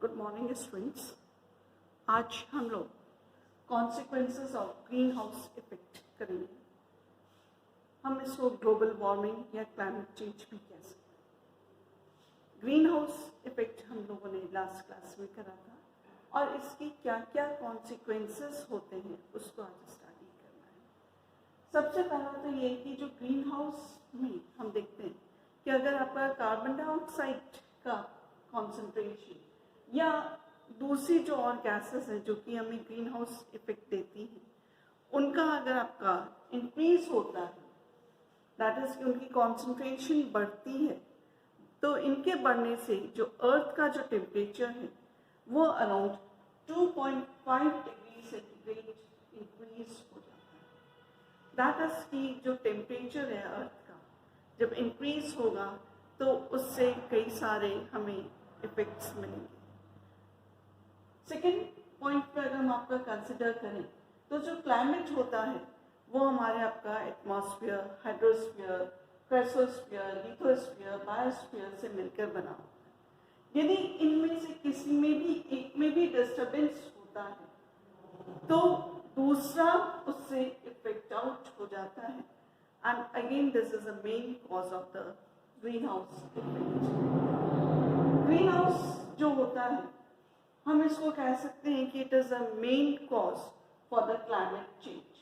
Good morning students. आज हम लोग consequences of green house effect करेंगे। हम इसको ग्लोबल वार्मिंग या क्लाइमेट चेंज भी कह सकते हैं। ग्रीन हाउस इफेक्ट हम लोगों ने लास्ट क्लास में करा था और इसकी क्या क्या कॉन्सिक्वेंसेस होते हैं उसको आज स्टडी करना है। सबसे पहला तो ये कि जो ग्रीन हाउस में हम देखते हैं कि अगर आपका कार्बन डाइऑक्साइड का कॉन्सेंट्रेशन या दूसरी जो और गैसेस हैं जो कि हमें ग्रीन हाउस इफेक्ट देती हैं, उनका अगर आपका इंक्रीज होता है, दैट इज कि उनकी कॉन्सेंट्रेशन बढ़ती है, तो इनके बढ़ने से जो अर्थ का जो टेम्परेचर है वो अराउंड 2.5 डिग्री सेंटीग्रेड इंक्रीज हो जाता है। दैट इज कि जो टेम्परेचर है अर्थ का जब इंक्रीज होगा तो उससे कई सारे हमें इफेक्ट्स मिलेंगे। सेकेंड पॉइंट पर अगर हम आपका कंसिडर करें तो जो क्लाइमेट होता है वो हमारे आपका एटमॉस्फेयर, हाइड्रोस्फीयर, क्रेसोस्फीयर, लिथोस्फीयर, बायोस्फीयर से मिलकर बना होता है। यदि इनमें से किसी में भी एक में भी डिस्टर्बेंस होता है तो दूसरा उससे इफेक्ट आउट हो जाता है। And again this is a main cause of the green house effect. Green house जो होता है हम इसको कह सकते हैं कि it is a main cause for the climate change.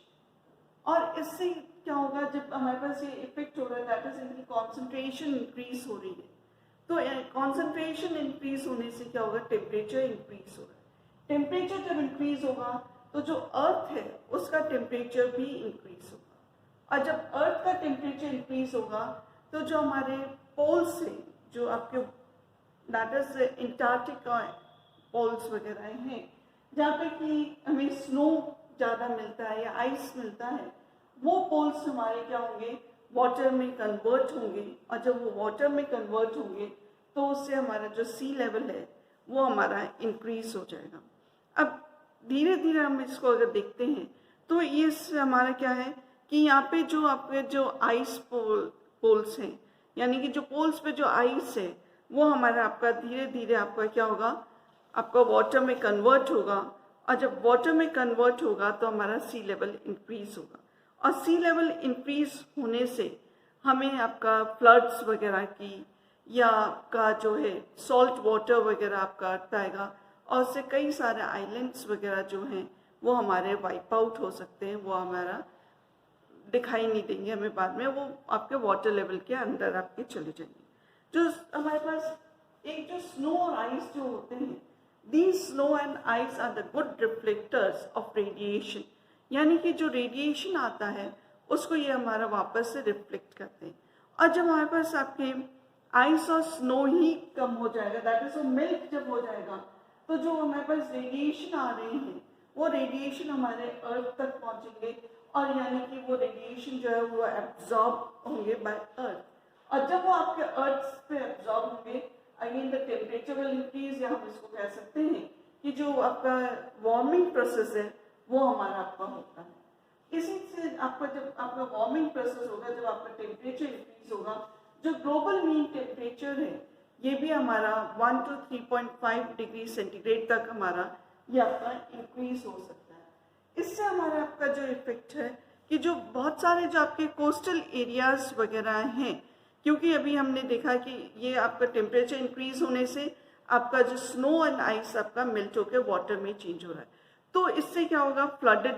और इससे क्या होगा, जब हमारे पास ये इफेक्ट हो रहा है, दैट इज इनकी कॉन्सेंट्रेशन इंक्रीज हो रही है, तो कॉन्सेंट्रेशन इंक्रीज होने से क्या होगा, टेम्परेचर इंक्रीज हो रहा है। टेम्परेचर जब इंक्रीज होगा तो जो अर्थ है उसका टेम्परेचर भी इंक्रीज होगा, और जब अर्थ का टेम्परेचर इंक्रीज होगा तो जो हमारे पोल्स हैं, जो आपके दैट इज अंटार्कटिका पोल्स वगैरह हैं जहाँ पे कि हमें स्नो ज़्यादा मिलता है या आइस मिलता है, वो पोल्स हमारे क्या होंगे, वाटर में कन्वर्ट होंगे, और जब वो वाटर में कन्वर्ट होंगे तो उससे हमारा जो सी लेवल है वो हमारा इंक्रीज हो जाएगा। अब धीरे धीरे हम इसको अगर देखते हैं तो ये हमारा क्या है कि यहाँ पे जो आपके जो आइस पोल्स हैं, यानी कि जो पोल्स पे जो आइस है वो हमारा आपका धीरे धीरे आपका क्या होगा, आपका वाटर में कन्वर्ट होगा, और जब वाटर में कन्वर्ट होगा तो हमारा सी लेवल इंक्रीज होगा, और सी लेवल इंक्रीज होने से हमें आपका फ्लड्स वगैरह की या आपका जो है सॉल्ट वाटर वगैरह आपका आएगा, और उससे कई सारे आइलैंड्स वगैरह जो हैं वो हमारे वाइप आउट हो सकते हैं, वो हमारा दिखाई नहीं देंगे हमें बाद में, वो आपके वाटर लेवल के अंदर आपके चले जाएंगे। जो हमारे पास एक जो स्नो और आइस जो होते हैं, these snow and ice are the good reflectors of radiation, यानी कि जो रेडिएशन आता है उसको ये हमारा वापस से रिफ्लेक्ट करते हैं। और जब हमारे पास आपके आइस और स्नो ही कम हो जाएगा, दैट इज मिल्क जब हो जाएगा, तो जो हमारे पास रेडिएशन आ रहे हैं वो रेडिएशन हमारे अर्थ तक पहुंचेंगे, और यानी कि वो रेडिएशन जो है वो एब्जॉर्ब होंगे बाय अर्थ, और जब वो आपके अर्थ पे एब्जॉर्ब होंगे again the temperature will increase, या हम इसको कह सकते हैं कि जो आपका वार्मिंग प्रोसेस है वो हमारा आपका होता है। इसी से आपका जब आपका वार्मिंग प्रोसेस होगा, जब आपका टेम्परेचर इंक्रीज होगा, जो ग्लोबल मीन टेम्परेचर है ये भी हमारा 1 to 3.5 डिग्री सेंटीग्रेड तक हमारा ये आपका इंक्रीज हो सकता है। इससे हमारा आपका जो इफेक्ट है कि जो बहुत सारे जो आपके कोस्टल एरियाज वगैरह हैं, क्योंकि अभी हमने देखा कि ये आपका टेम्परेचर इंक्रीज होने से आपका जो स्नो एंड आइस आपका मेल्ट होकर वाटर में चेंज हो रहा है, तो इससे क्या होगा, फ्लडेड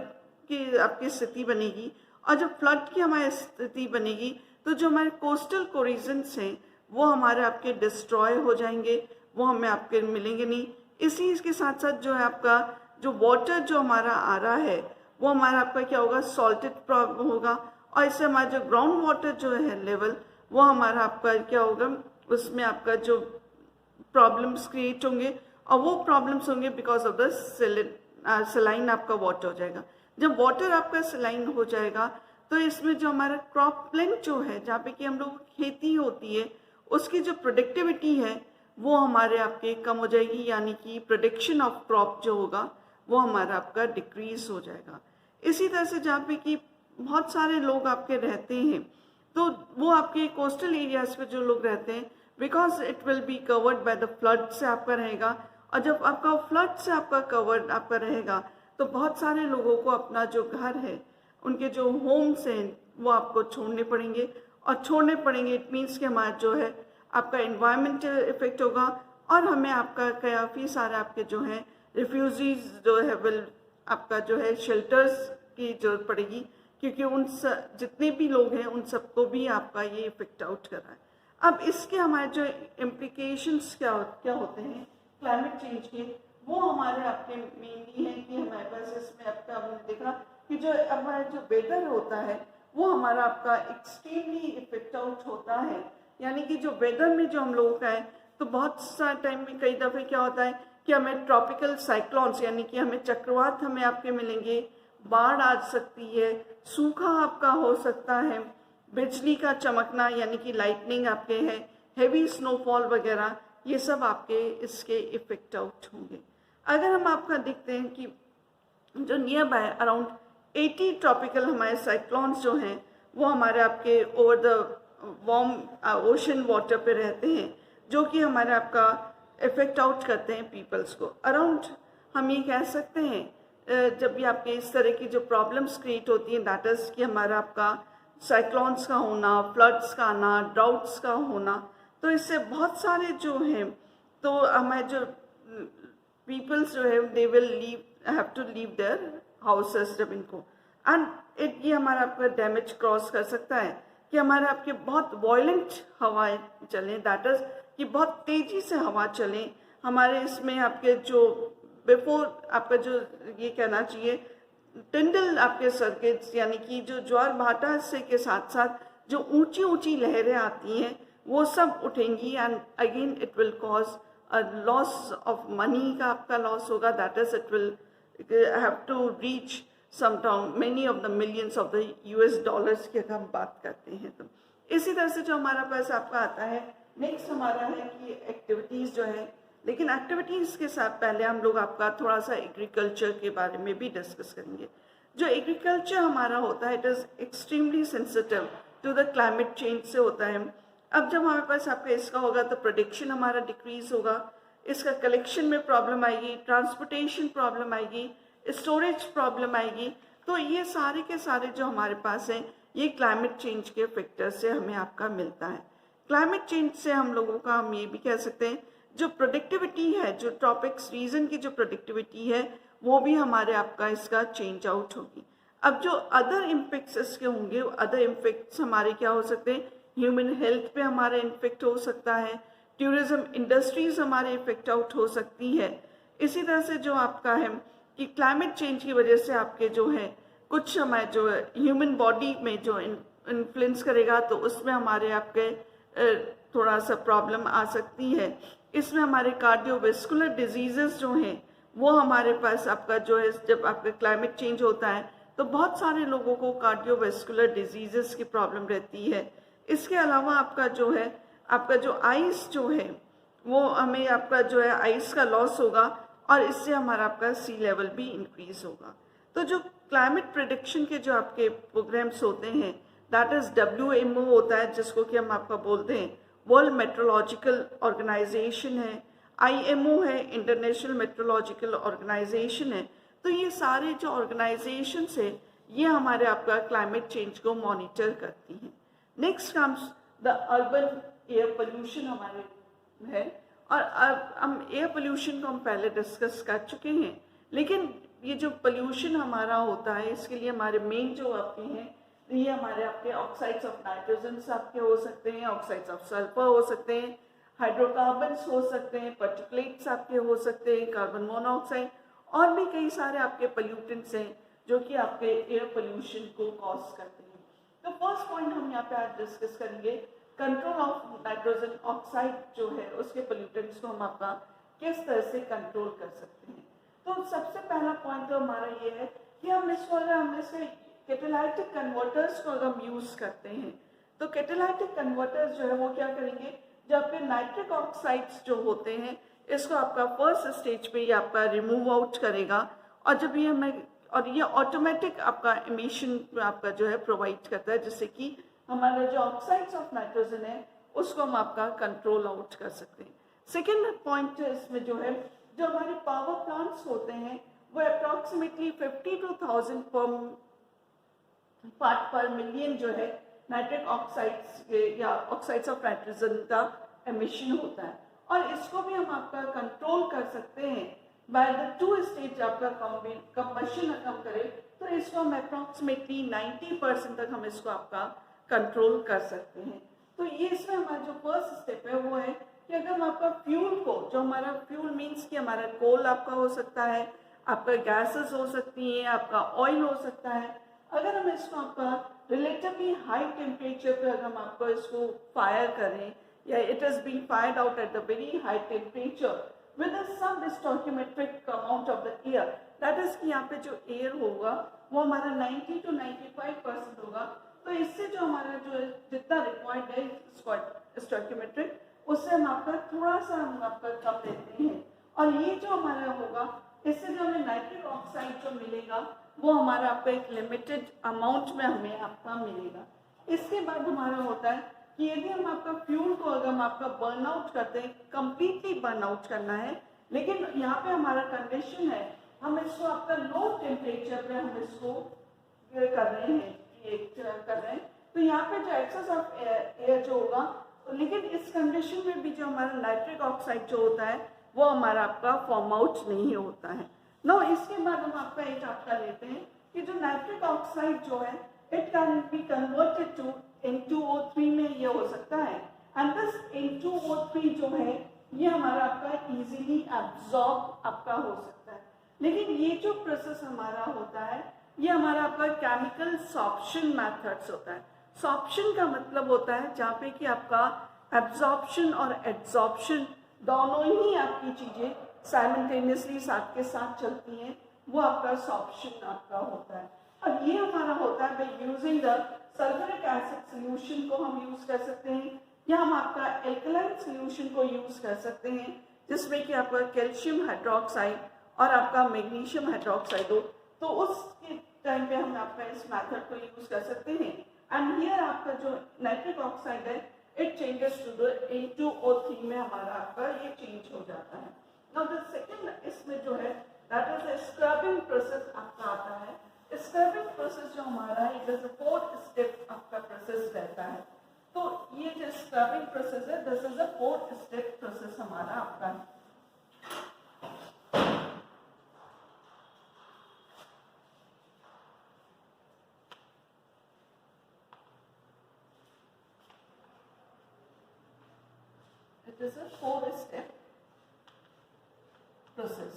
की आपकी स्थिति बनेगी, और जब फ्लड की हमारी स्थिति बनेगी तो जो हमारे कोस्टल कोरिजन्स हैं वो हमारे आपके डिस्ट्रॉय हो जाएंगे, वो हमें आपके मिलेंगे नहीं। इसी के साथ साथ जो है आपका जो वाटर जो हमारा आ रहा है वो हमारा आपका क्या होगा, सॉल्टेड होगा, और इससे हमारा जो ग्राउंड वाटर जो है लेवल वो हमारा आपका क्या होगा, उसमें आपका जो प्रॉब्लम्स क्रिएट होंगे, और वो प्रॉब्लम्स होंगे बिकॉज ऑफ द सलाइन आपका वाटर हो जाएगा। जब वाटर आपका सलाइन हो जाएगा तो इसमें जो हमारा क्रॉप प्लांट जो है, जहाँ पे कि हम लोग खेती होती है, उसकी जो प्रोडक्टिविटी है वो हमारे आपके कम हो जाएगी, यानी कि प्रोडक्शन ऑफ क्रॉप जो होगा वो हमारा आपका डिक्रीज हो जाएगा। इसी तरह से जहाँ पे कि बहुत सारे लोग आपके रहते हैं, तो वो आपके कोस्टल एरियाज पे जो लोग रहते हैं, because it will be covered by the flood से आपका रहेगा, और जब आपका फ्लड से आपका कवर आपका रहेगा तो बहुत सारे लोगों को अपना जो घर है, उनके जो होम्स हैं, वो आपको छोड़ने पड़ेंगे। और छोड़ने पड़ेंगे इट मीन्स कि हमारा जो है आपका इन्वायरमेंट इफेक्ट होगा, और हमें आपका काफ़ी सारे आपके जो है रिफ्यूजीज जो है विल आपका जो है शेल्टर्स की जरूरत पड़ेगी, क्योंकि जितने भी लोग हैं उन सबको भी आपका ये इफेक्ट आउट कर रहा है। अब इसके हमारे जो इम्प्लीकेशंस क्या होते हैं क्लाइमेट चेंज के, वो हमारे आपके मेनली हैं कि हमारे पास इसमें आपका हमने देखा कि जो हमारा जो वेदर होता है वो हमारा आपका एक्सट्रीमली इफेक्ट आउट होता है। यानी कि जो वेदर में जो हम लोगों का है, तो बहुत सा टाइम में कई दफ़े क्या होता है कि हमें ट्रॉपिकल साइक्लोन्स यानी कि हमें चक्रवात हमें आपके मिलेंगे, बाढ़ आ सकती है, सूखा आपका हो सकता है, बिजली का चमकना यानी कि लाइटनिंग आपके है, हेवी स्नोफॉल वगैरह, ये सब आपके इसके इफेक्ट आउट होंगे। अगर हम आपका देखते हैं कि जो नियर बाय अराउंड 80 ट्रॉपिकल हमारे साइक्लोन्स जो हैं वो हमारे आपके over the warm ocean water पे रहते हैं, जो कि हमारे आपका इफेक्ट आउट करते हैं पीपल्स को। अराउंड हम ये कह सकते हैं जब भी आपके इस तरह की जो प्रॉब्लम्स क्रिएट होती हैं, दैट इज़ कि हमारा आपका साइक्लोन्स का होना, फ्लड्स का आना, ड्राउट्स का होना, तो इससे बहुत सारे जो हैं तो हमारे जो पीपल्स जो है they will have to leave their houses जब इनको, एंड ये हमारा आपका डैमेज क्रॉस कर सकता है कि हमारे आपके बहुत वॉयलेंट हवाएं चलें, दैट इज कि बहुत तेजी से हवा चलें हमारे इसमें आपके जो बिफोर आपका जो ये कहना चाहिए टिंडल आपके सर्किट्स, यानी कि जो ज्वार भाटा से के साथ साथ जो ऊंची ऊंची लहरें आती हैं वो सब उठेंगी, and again it will cause a loss of money का आपका लॉस होगा, that is it will have to reach समटाउन many of the millions of the US dollars की अगर हम बात करते हैं। तो इसी तरह से जो हमारा पास आपका आता है नेक्स्ट हमारा है कि एक्टिविटीज़ जो है, लेकिन एक्टिविटीज़ के साथ पहले हम लोग आपका थोड़ा सा एग्रीकल्चर के बारे में भी डिस्कस करेंगे। जो एग्रीकल्चर हमारा होता है it is extremely sensitive to the climate change से होता है। अब जब हमारे पास आपका इसका होगा तो प्रोडक्शन हमारा डिक्रीज होगा, इसका कलेक्शन में प्रॉब्लम आएगी, ट्रांसपोर्टेशन प्रॉब्लम आएगी, स्टोरेज प्रॉब्लम आएगी। तो ये सारे के सारे जो हमारे पास हैं ये क्लाइमेट चेंज के फैक्टर से हमें आपका मिलता है। क्लाइमेट चेंज से हम लोगों का हम ये भी कह सकते हैं जो प्रोडक्टिविटी है, जो ट्रॉपिक्स रीजन की जो प्रोडक्टिविटी है वो भी हमारे आपका इसका चेंज आउट होगी। अब जो अदर इम्पैक्ट्स इसके होंगे, अदर इम्पैक्ट्स हमारे क्या हो सकते हैं, ह्यूमन हेल्थ पे हमारे इन्फेक्ट हो सकता है, टूरिज्म इंडस्ट्रीज हमारे इफेक्ट आउट हो सकती है। इसी तरह से जो आपका है कि क्लाइमेट चेंज की वजह से आपके जो है कुछ हमारे जो ह्यूमन बॉडी में जो इन्फ्लुएंस करेगा तो उसमें हमारे आपके थोड़ा सा प्रॉब्लम आ सकती है। इसमें हमारे कार्डियोवेस्कुलर डिजीजेस जो हैं वो हमारे पास आपका जो है जब आपका क्लाइमेट चेंज होता है तो बहुत सारे लोगों को कार्डियोवेस्कुलर डिजीजेस की प्रॉब्लम रहती है। इसके अलावा आपका जो है आपका जो आइस जो है वो हमें आपका जो है आइस का लॉस होगा और इससे हमारा आपका सी लेवल भी इंक्रीज होगा। तो जो क्लाइमेट प्रिडिक्शन के जो आपके प्रोग्राम्स होते हैं दैट इज WMO होता है, जिसको कि हम आपका बोलते हैं वर्ल्ड मेट्रोलॉजिकल ऑर्गेनाइजेशन है, IMO है, इंटरनेशनल मेट्रोलॉजिकल ऑर्गेनाइजेशन है। तो ये सारे जो ऑर्गेनाइजेशंस है ये हमारे आपका क्लाइमेट चेंज को मॉनिटर करती हैं। Next comes the urban air pollution हमारे है, और अब हम एयर पोल्यूशन को हम पहले डिस्कस कर चुके हैं, लेकिन ये जो पोल्यूशन हमारा होता है इसके लिए हमारे मेन जो आपके हैं ये हमारे आपके ऑक्साइड्स ऑफ नाइट्रोजन आपके हो सकते हैं, ऑक्साइड्स ऑफ सल्फर हो सकते हैं, हाइड्रोकार्बन्स हो सकते हैं, पार्टिकुलेट्स आपके हो सकते हैं, कार्बन मोनोऑक्साइड और भी कई सारे आपके पोल्यूटेंट्स हैं जो कि आपके एयर पोल्यूशन को कॉज करते हैं। तो फर्स्ट पॉइंट हम यहाँ पे आज डिस्कस करेंगे कंट्रोल ऑफ नाइट्रोजन ऑक्साइड जो है उसके पोल्यूटेंट्स को हम आपका किस तरह से कंट्रोल कर सकते हैं। तो सबसे पहला पॉइंट तो हमारा ये है कि हम इसको अगर हम इसके कैटालाइटिक कन्वर्टर्स को अगर हम यूज करते हैं तो कैटालाइटिक कन्वर्टर्स जो है वो क्या करेंगे, जो आपके नाइट्रिक ऑक्साइड्स जो होते हैं इसको आपका फर्स्ट स्टेज पे ये आपका रिमूव आउट करेगा, और जब ये हमें और ये ऑटोमेटिक आपका एमिशन आपका जो है प्रोवाइड करता है, जिससे कि हमारा जो ऑक्साइड्स ऑफ नाइट्रोजन है उसको हम आपका कंट्रोल आउट कर सकते हैं। सेकेंड पॉइंट इसमें जो है जो हमारे पावर प्लांट्स होते हैं वो अप्रॉक्सीमेटली 50 to 1000 पार्ट पर मिलियन जो है नाइट्रिक ऑक्साइड्स या ऑक्साइड्स ऑफ नाइट्रोजन का एमिशन होता है, और इसको भी हम आपका कंट्रोल कर सकते हैं बाय द 2 स्टेज आपका कंबशन हम करें तो इसको हम अप्रॉक्सीमेटली 90% तक हम इसको आपका कंट्रोल कर सकते हैं। तो ये इसमें हमारा जो फर्स्ट स्टेप है वो है कि अगर हम आपका फ्यूल को, जो हमारा फ्यूल मीन्स कि हमारा कोल आपका हो सकता है, आपका गैसेस हो सकती हैं, आपका ऑयल हो सकता है, अगर हम इसको आपका रिलेटिवली हाई टेम्परेचर पे अगर हम आपको इसको फायर करें या it is being fired out at the very high temperature with some stoichiometric amount of the air, that is कि यहाँ पे जो एयर होगा वो हमारा 90 to 95% होगा। तो इससे जो हमारा जो जितना रिक्वायर्ड है स्टोइकियोमेट्रिक उससे हम आपका थोड़ा सा हम आपका कम लेते हैं, और ये जो हमारा होगा इससे जो हमें नाइट्रिक ऑक्साइड जो मिलेगा वो हमारा आपका एक लिमिटेड अमाउंट में हमें आपका मिलेगा। इसके बाद हमारा होता है कि यदि हम आपका फ्यूल को अगर हम आपका बर्न आउट करते हैं, कंप्लीटली बर्न आउट करना है, लेकिन यहाँ पे हमारा कंडीशन है हम इसको आपका लो टेम्परेचर पे हम इसको कर रहे हैं, कर रहे हैं, तो यहाँ पे जो एक्सेस ऑफ एयर जो होगा, लेकिन इस कंडीशन में भी जो हमारा नाइट्रिक ऑक्साइड जो होता है वो हमारा आपका फॉर्म आउट नहीं होता है। नो इसके बाद हम आपका एक आपका लेते हैं कि जो नाइट्रिक ऑक्साइड जो है it can be converted to N2O3 में ये हो सकता है, एंड दिस N2O3 जो है ये हमारा आपका इजीली एब्जॉर्ब आपका हो सकता है। लेकिन ये जो प्रोसेस हमारा होता है ये हमारा आपका केमिकल सॉर्प्शन मेथड्स होता है। सॉर्प्शन का मतलब होता है जहाँ पे कि आपका एब्जॉर्प्शन और एड्सॉर्प्शन दोनों ही आपकी चीजें साइमल्टेनियसली साथ के साथ चलती हैं, वो आपका सॉर्प्शन आपका होता है। और ये हमारा होता है by using the sulphuric acid solution को हम यूज कर सकते हैं, या हम आपका एल्कलाइन सॉल्यूशन को यूज कर सकते हैं जिसमें कि आपका कैल्शियम हाइड्रोक्साइड और आपका मैग्नीशियम हाइड्रोक्साइड हो, तो उस टाइम पे हम आपका इस मेथड को यूज कर सकते हैं। एंड हियर आपका जो नाइट्रिक ऑक्साइड है it changes to the N2O3 में हमारा आपका ये चेंज हो जाता है। नाउ द सेकंड इसमें जो है that is the scrubbing process आपका आता है। स्क्रबिंग प्रोसेस जो हमारा है it is a 4th step आपका प्रोसेस रहता है। तो ये जो स्क्रबिंग प्रोसेस है this is a 4th step process हमारा आपका है। It is a 4-step process.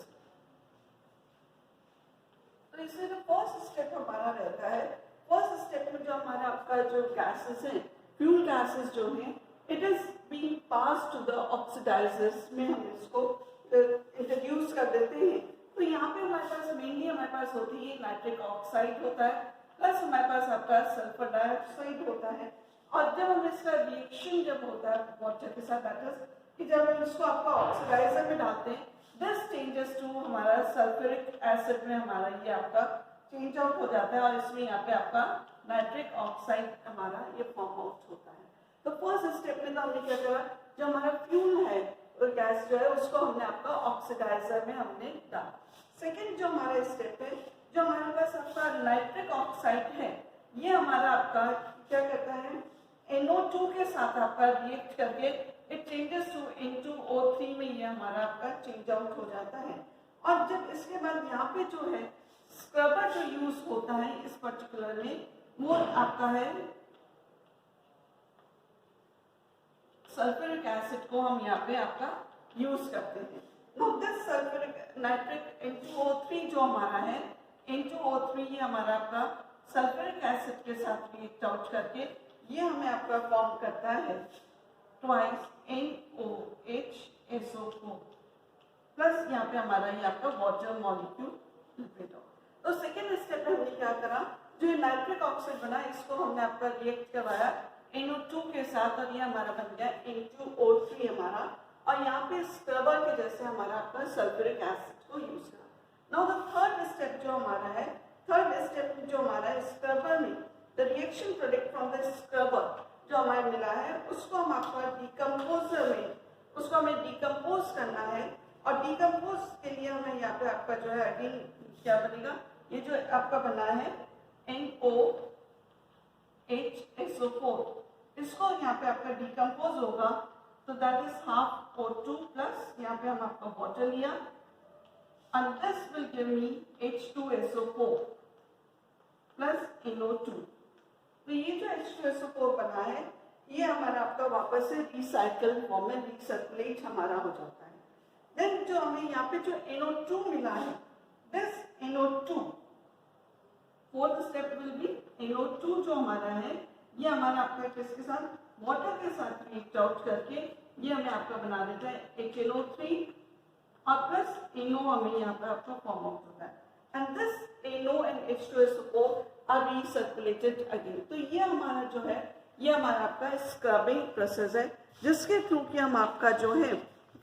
तो इसमें जो फर्स्ट स्टेप हमारा रहता है, फर्स्ट स्टेप में जो हमारा आपका जो गैसेस हैं, फ्यूल गैसेस जो हैं, it is being pass to the oxidizers में हम इसको इंट्रोड्यूस कर देते हैं। तो यहाँ पे हमारे पास मेनली हमारे पास होती है नाइट्रिक ऑक्साइड होता है, प्लस हमारे पास आपका सल्फर डाइऑक्साइड होता है, और जब हम इसका रिएक्शन जब होता है वाटर के साथ दैट इज कि जब हम इसको आपका ऑक्सीडाइजर में डालते हैं दिस चेंजेस टू हमारा सल्फ्यूरिक एसिड में हमारा ये आपका चेंज आउट हो जाता है, और इसमें यहाँ पे आपका नाइट्रिक ऑक्साइड हमारा ये फॉर्म आउट होता है। तो फर्स्ट स्टेप में तो हमने क्या करा, जो हमारा फ्यूल है और गैस जो है उसको हमने आपका ऑक्सीडाइजर में हमने डाला। सेकेंड जो हमारा स्टेप है, जो हमारे पास आपका नाइट्रिक ऑक्साइड है, ये हमारा आपका क्या करता है NO2 के साथ आपका रिएक्ट करके इट चेंजेस टू N2O3 में ये हमारा आपका चेंज आउट हो जाता है। और जब इसके बाद यहाँ पे जो है स्क्रबर जो यूज होता है इस पर्टिकुलर में वो आपका है सल्फ्यूरिक एसिड को हम यहाँ पे आपका यूज करते हैं। तो दिस सल्फ्यूरिक नाइट्रिक N2O3 जो हमारा है N2O3 ये हमारा आपका सल्फ्यूरिक एसिड के साथ रिएक्ट आउट करके ये हमें आपका फॉर्म करता है ट्वाइस NOHSO4 प्लस यहाँ पे हमारा ये आपका वाटर मॉलिक्यूल लिक्विड हो। तो सेकेंड स्टेप में हमने क्या करा, जो नाइट्रिक ऑक्साइड बना इसको हमने आपका रिएक्ट करवाया NO2 के साथ और ये हमारा बन गया N2O3 हमारा, और यहाँ पे स्क्रबर के जैसे हमारा आपका सल्फ्यूरिक एसिड को यूज करा। नाउ द थर्ड स्टेप जो हमारा है, थर्ड स्टेप जो हमारा स्क्रबर में the reaction product from the scrubber जो हमारे मिला है उसको हम आपका डिकम्पोजर में उसको हमें डिकम्पोज करना है, और और डिकम्पोज के लिए हमें यहाँ पे आपका जो है अगेन क्या बनेगा, ये जो आपका बना है NOHSO4, इसको यहाँ पे आपका डिकम्पोज होगा तो that is half O2 plus यहाँ पे हम आपका वाटर लिया and this will give me H2SO4 plus NO2। तो ये जो H2SO4 बना है ये हमारा आपका वापस से रिसाइकल फॉर्म में रिसर्कुलेट हमारा हो जाता है। देन जो हमें यहाँ पे जो NO2 मिला है, this NO2 fourth step will be NO2 जो हमारा है ये हमारा आपका किसके साथ, वाटर के साथ रिएक्ट आउट करके ये हमें आपका बना देता है HNO3 और प्लस NO हमें यहाँ पे आपका फॉर्म आउट होता है and this NO and H2SO4 are recirculated again. तो ये हमारा जो है ये हमारा आपका स्क्रबिंग प्रोसेस है जिसके थ्रू कि हम आपका जो है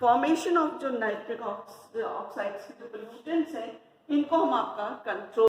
फॉर्मेशन ऑफ जो नाइट्रिक ऑक्साइड्स के जो पोल्यूटेंट्स हैं इनको हम आपका कंट्रोल